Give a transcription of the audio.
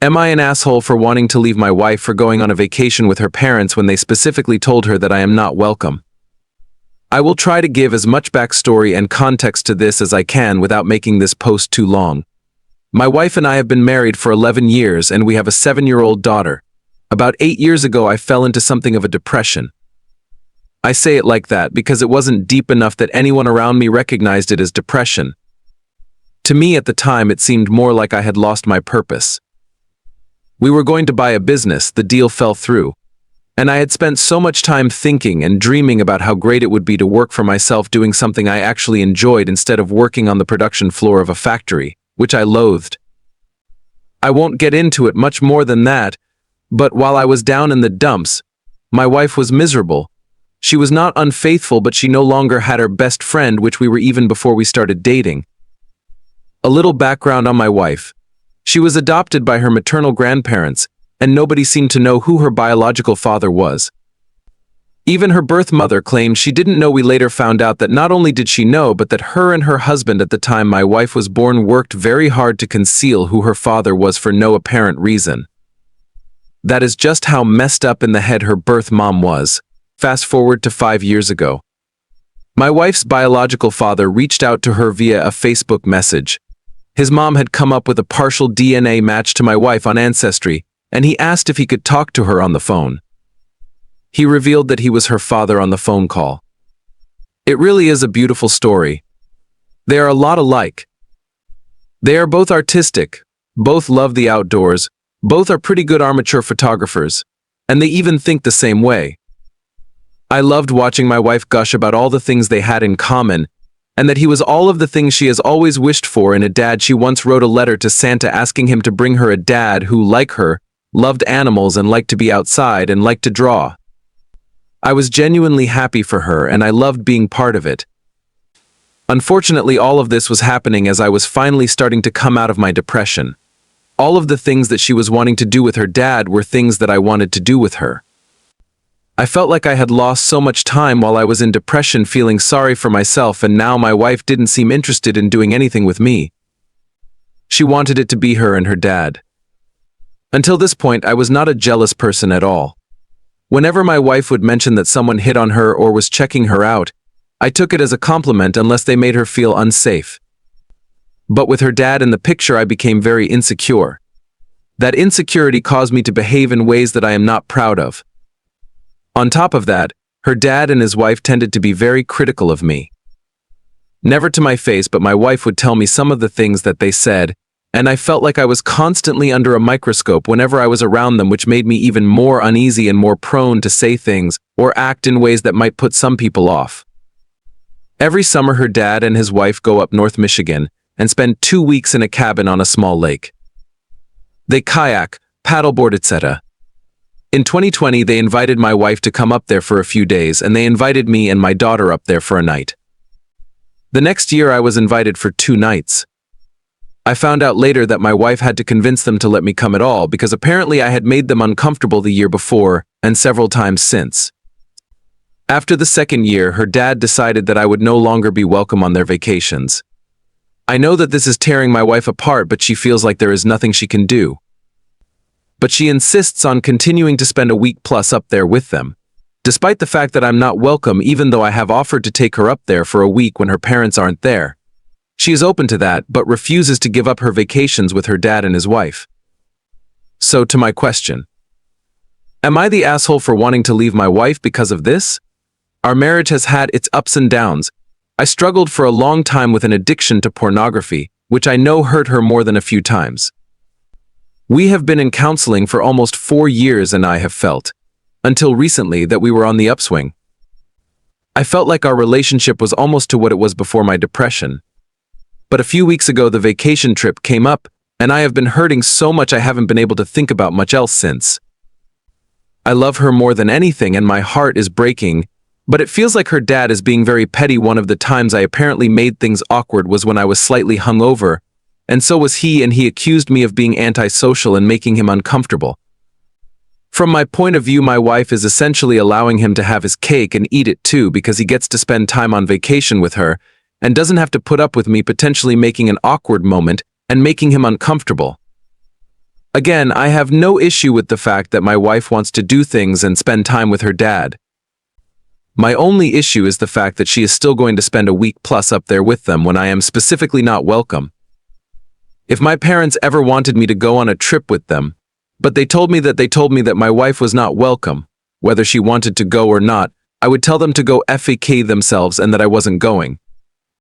Am I an asshole for wanting to leave my wife for going on a vacation with her parents when they specifically told her that I am not welcome? I will try to give as much backstory and context to this as I can without making this post too long. My wife and I have been married for 11 years and we have a 7-year-old daughter. About 8 years ago, I fell into something of a depression. I say it like that because it wasn't deep enough that anyone around me recognized it as depression. To me at the time, it seemed more like I had lost my purpose. We were going to buy a business, the deal fell through, and I had spent so much time thinking and dreaming about how great it would be to work for myself doing something I actually enjoyed instead of working on the production floor of a factory, which I loathed. I won't get into it much more than that, but while I was down in the dumps, my wife was miserable. She was not unfaithful, but she no longer had her best friend, which we were even before we started dating. A little background on my wife. She was adopted by her maternal grandparents, and nobody seemed to know who her biological father was. Even her birth mother claimed she didn't know. We later found out that not only did she know, but that her and her husband at the time my wife was born worked very hard to conceal who her father was for no apparent reason. That is just how messed up in the head her birth mom was. Fast forward to 5 years ago. My wife's biological father reached out to her via a Facebook message. His mom had come up with a partial DNA match to my wife on Ancestry, and he asked if he could talk to her on the phone. He revealed that he was her father on the phone call. It really is a beautiful story. They are a lot alike. They are both artistic, both love the outdoors, both are pretty good amateur photographers, and they even think the same way. I loved watching my wife gush about all the things they had in common, and that he was all of the things she has always wished for in a dad. She once wrote a letter to Santa asking him to bring her a dad who, like her, loved animals and liked to be outside and liked to draw. I was genuinely happy for her and I loved being part of it. Unfortunately, all of this was happening as I was finally starting to come out of my depression. All of the things that she was wanting to do with her dad were things that I wanted to do with her. I felt like I had lost so much time while I was in depression, feeling sorry for myself, and now my wife didn't seem interested in doing anything with me. She wanted it to be her and her dad. Until this point, I was not a jealous person at all. Whenever my wife would mention that someone hit on her or was checking her out, I took it as a compliment unless they made her feel unsafe. But with her dad in the picture, I became very insecure. That insecurity caused me to behave in ways that I am not proud of. On top of that, her dad and his wife tended to be very critical of me. Never to my face, but my wife would tell me some of the things that they said, and I felt like I was constantly under a microscope whenever I was around them, which made me even more uneasy and more prone to say things or act in ways that might put some people off. Every summer, her dad and his wife go up North Michigan and spend 2 weeks in a cabin on a small lake. They kayak, paddleboard, etc. In 2020, they invited my wife to come up there for a few days, and they invited me and my daughter up there for a night. The next year, I was invited for 2 nights. I found out later that my wife had to convince them to let me come at all because apparently I had made them uncomfortable the year before and several times since. After the second year, her dad decided that I would no longer be welcome on their vacations. I know that this is tearing my wife apart, but she feels like there is nothing she can do. But she insists on continuing to spend a week plus up there with them, despite the fact that I'm not welcome, even though I have offered to take her up there for a week when her parents aren't there. She is open to that, but refuses to give up her vacations with her dad and his wife. So to my question, am I the asshole for wanting to leave my wife because of this? Our marriage has had its ups and downs. I struggled for a long time with an addiction to pornography, which I know hurt her more than a few times. We have been in counseling for almost 4 years, and I have felt, until recently, that we were on the upswing. I felt like our relationship was almost to what it was before my depression. But a few weeks ago, the vacation trip came up, and I have been hurting so much I haven't been able to think about much else since. I love her more than anything, and my heart is breaking, but it feels like her dad is being very petty. One of the times I apparently made things awkward was when I was slightly hungover, and so was he, and he accused me of being antisocial and making him uncomfortable. From my point of view, my wife is essentially allowing him to have his cake and eat it too, because he gets to spend time on vacation with her and doesn't have to put up with me potentially making an awkward moment and making him uncomfortable. Again, I have no issue with the fact that my wife wants to do things and spend time with her dad. My only issue is the fact that she is still going to spend a week plus up there with them when I am specifically not welcome. If my parents ever wanted me to go on a trip with them, but they told me that my wife was not welcome, whether she wanted to go or not, I would tell them to go FAK themselves and that I wasn't going.